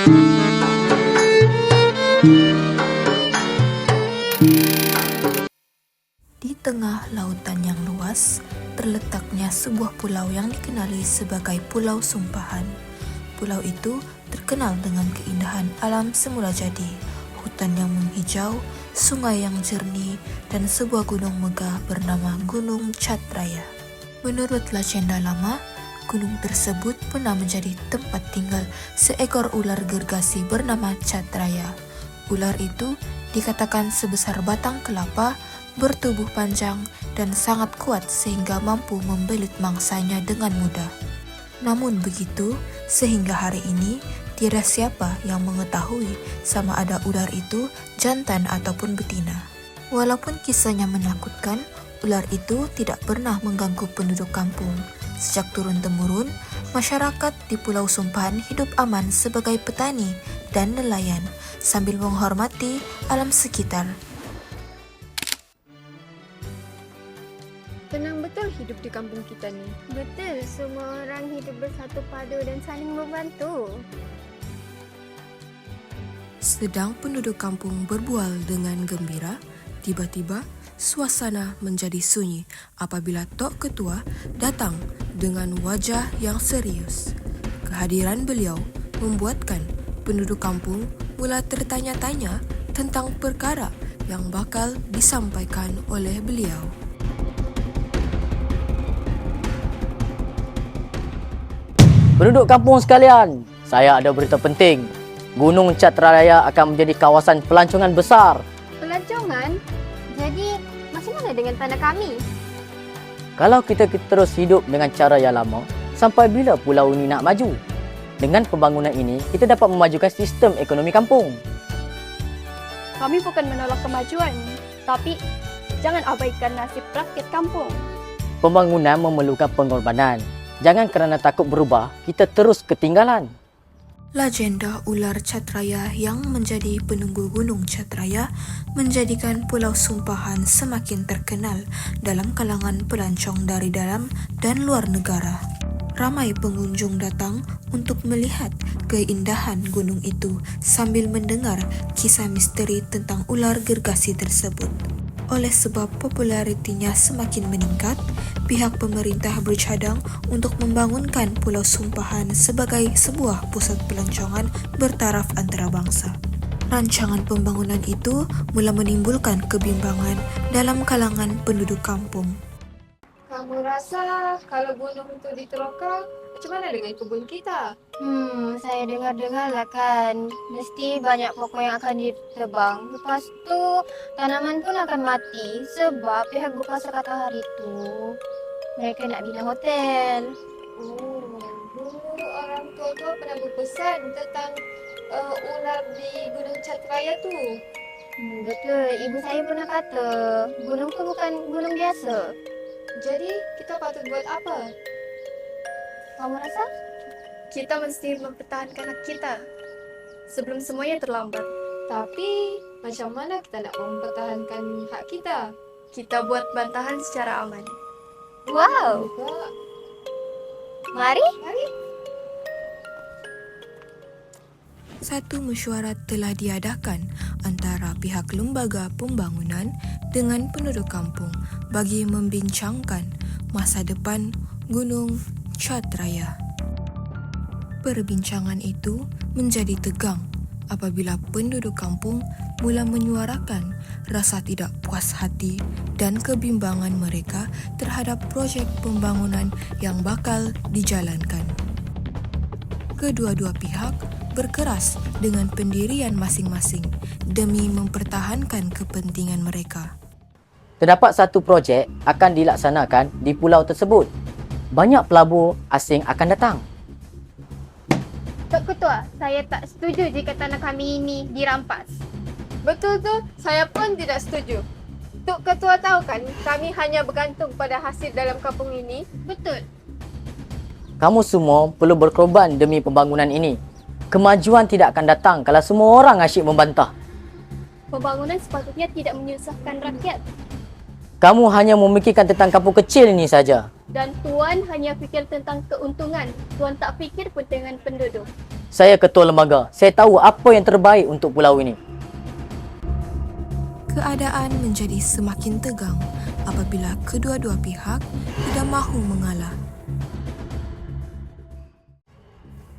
Di tengah lautan yang luas, terletaknya sebuah pulau yang dikenali sebagai Pulau Sumpahan. Pulau itu terkenal dengan keindahan alam semula jadi, hutan yang menghijau, sungai yang jernih, dan sebuah gunung megah bernama Gunung Catraya. Menurut legenda lama, gunung tersebut pernah menjadi tempat tinggal seekor ular gergasi bernama Catraya. Ular itu dikatakan sebesar batang kelapa, bertubuh panjang, dan sangat kuat sehingga mampu membelit mangsanya dengan mudah. Namun begitu, sehingga hari ini tiada siapa yang mengetahui sama ada ular itu jantan ataupun betina. Walaupun kisahnya menakutkan, ular itu tidak pernah mengganggu penduduk kampung. Sejak turun-temurun, masyarakat di Pulau Sumpahan hidup aman sebagai petani dan nelayan sambil menghormati alam sekitar. Tenang betul hidup di kampung kita ni. Betul, semua orang hidup bersatu padu dan saling membantu. Sedang penduduk kampung berbual dengan gembira, tiba-tiba suasana menjadi sunyi apabila Tok Ketua datang dengan wajah yang serius. Kehadiran beliau membuatkan penduduk kampung mula tertanya-tanya tentang perkara yang bakal disampaikan oleh beliau. Penduduk kampung sekalian, saya ada berita penting. Gunung Catraya akan menjadi kawasan pelancongan besar. Pelancongan? Jadi, macam mana dengan tanah kami? Kalau kita terus hidup dengan cara yang lama, sampai bila pulau ini nak maju? Dengan pembangunan ini, kita dapat memajukan sistem ekonomi kampung. Kami bukan menolak kemajuan, tapi jangan abaikan nasib rakyat kampung. Pembangunan memerlukan pengorbanan. Jangan kerana takut berubah, kita terus ketinggalan. Legenda ular Catraya yang menjadi penunggu Gunung Catraya menjadikan Pulau Sumpahan semakin terkenal dalam kalangan pelancong dari dalam dan luar negara. Ramai pengunjung datang untuk melihat keindahan gunung itu sambil mendengar kisah misteri tentang ular gergasi tersebut. Oleh sebab popularitinya semakin meningkat, pihak pemerintah bercadang untuk membangunkan Pulau Sumpahan sebagai sebuah pusat pelancongan bertaraf antarabangsa. Rancangan pembangunan itu mula menimbulkan kebimbangan dalam kalangan penduduk kampung. Kamu rasa kalau gunung itu diteroka, macam mana dengan kebun kita? Saya dengar-dengar lah kan. Mesti banyak pokok yang akan ditebang. Lepas tu, tanaman pun akan mati sebab pihak berkuasa kata hari tu mereka nak bina hotel. Dulu orang tua pernah berpesan tentang ular di Gunung Catraya tu. Betul, ibu saya pernah kata gunung tu bukan gunung biasa. Jadi, kita patut buat apa? Kamu rasa? Kita mesti mempertahankan hak kita sebelum semuanya terlambat. Tapi, macam mana kita nak mempertahankan hak kita? Kita buat bantahan secara aman. Wow, Juga, mari. Satu mesyuarat telah diadakan antara pihak lembaga pembangunan dengan penduduk kampung bagi membincangkan masa depan Gunung Catraya. Perbincangan itu menjadi tegang apabila penduduk kampung mula menyuarakan rasa tidak puas hati dan kebimbangan mereka terhadap projek pembangunan yang bakal dijalankan. Kedua-dua pihak berkeras dengan pendirian masing-masing demi mempertahankan kepentingan mereka. Terdapat satu projek akan dilaksanakan di pulau tersebut. Banyak pelabur asing akan datang. Tok Ketua, saya tak setuju jika tanah kami ini dirampas. betul tu, saya pun tidak setuju. Tok Ketua tahu kan, kami hanya bergantung pada hasil dalam kampung ini. Betul. Kamu semua perlu berkorban demi pembangunan ini. Kemajuan tidak akan datang kalau semua orang asyik membantah. Pembangunan sepatutnya tidak menyusahkan rakyat. Kamu hanya memikirkan tentang kampung kecil ini saja. Dan Tuan hanya fikir tentang keuntungan. Tuan tak fikir kepentingan penduduk. Saya ketua lembaga. Saya tahu apa yang terbaik untuk pulau ini. Keadaan menjadi semakin tegang apabila kedua-dua pihak tidak mahu mengalah.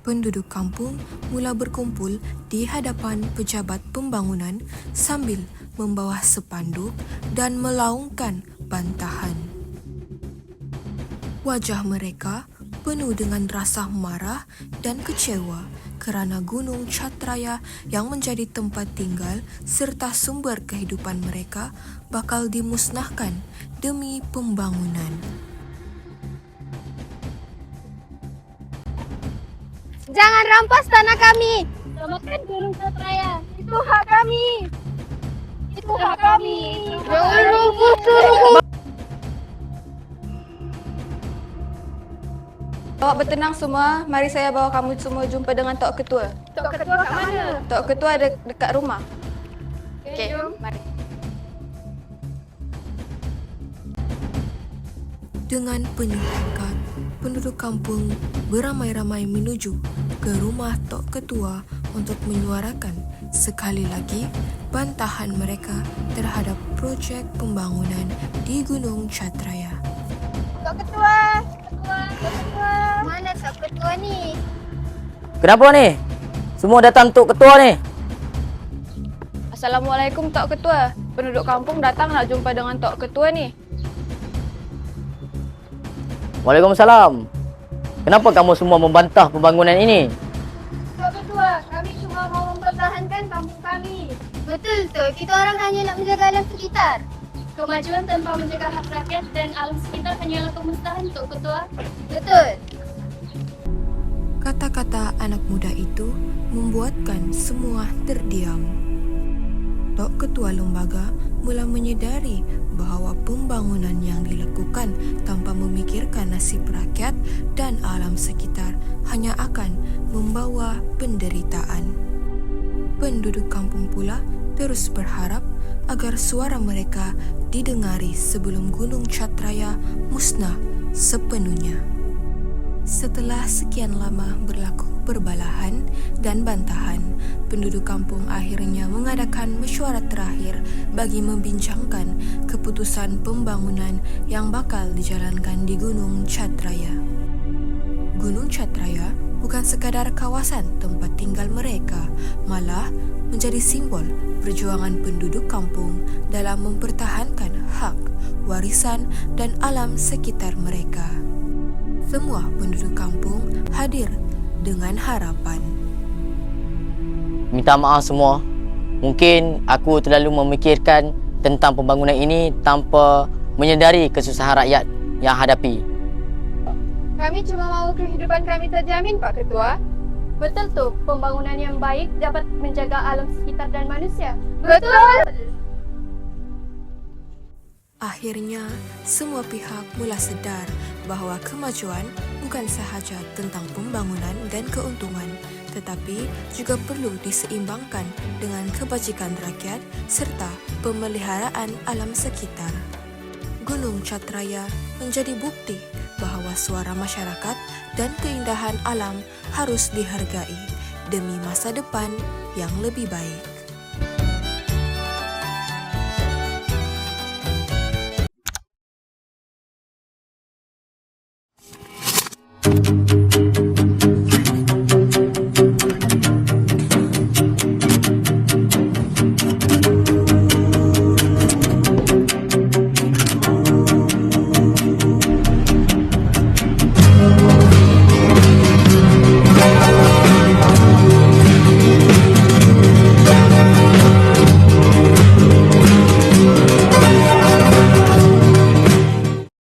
Penduduk kampung mula berkumpul di hadapan pejabat pembangunan sambil membawa spanduk dan melaungkan bantahan. Wajah mereka penuh dengan rasa marah dan kecewa kerana Gunung Chatraya yang menjadi tempat tinggal serta sumber kehidupan mereka bakal dimusnahkan demi pembangunan. Jangan rampas tanah kami. Selamatkan Gunung Chatraya. Itu hak kami. Itu hak kami. Jangan rampas tanah. Awak bertenang semua, mari saya bawa kamu semua jumpa dengan Tok Ketua. Tok Ketua kat mana? Tok Ketua ada dekat rumah. Okey, mari. Dengan penuh tekad, penduduk kampung beramai-ramai menuju ke rumah Tok Ketua untuk menyuarakan sekali lagi bantahan mereka terhadap projek pembangunan di Gunung Chatraya. Tok Ketua. Tok Ketua. Mana Tok Ketua ni? Kenapa ni? Semua datang untuk ketua ni. Assalamualaikum Tok Ketua. Penduduk kampung datang nak jumpa dengan Tok Ketua ni. Waalaikumsalam. Kenapa kamu semua membantah pembangunan ini? Tok Ketua, kami cuma mau mempertahankan kampung kami. Betul tu, kita orang hanya nak menjaga alam sekitar. Kemajuan tanpa menjaga hak rakyat dan alam sekitar hanyalah kemusnahan, Tok Ketua. Betul. Kata-kata anak muda itu membuatkan semua terdiam. Tok Ketua Lembaga mula menyedari bahawa pembangunan yang dilakukan tanpa memikirkan nasib rakyat dan alam sekitar hanya akan membawa penderitaan. Penduduk kampung pula terus berharap agar suara mereka didengari sebelum Gunung Chatraya musnah sepenuhnya. Setelah sekian lama berlaku perbalahan dan bantahan, penduduk kampung akhirnya mengadakan mesyuarat terakhir bagi membincangkan keputusan pembangunan yang bakal dijalankan di Gunung Chatraya. Gunung Chatraya bukan sekadar kawasan tempat tinggal mereka, malah menjadi simbol perjuangan penduduk kampung dalam mempertahankan hak, warisan dan alam sekitar mereka. Semua penduduk kampung hadir dengan harapan. Minta maaf semua. Mungkin aku terlalu memikirkan tentang pembangunan ini tanpa menyedari kesusahan rakyat yang hadapi. Kami cuma mahu kehidupan kami terjamin, Pak Ketua. Betul tu, pembangunan yang baik dapat menjaga alam sekitar dan manusia. Betul. Akhirnya, semua pihak mula sedar bahawa kemajuan bukan sahaja tentang pembangunan dan keuntungan, tetapi juga perlu diseimbangkan dengan kebajikan rakyat serta pemeliharaan alam sekitar. Gunung Chatraya menjadi bukti bahawa suara masyarakat dan keindahan alam harus dihargai demi masa depan yang lebih baik.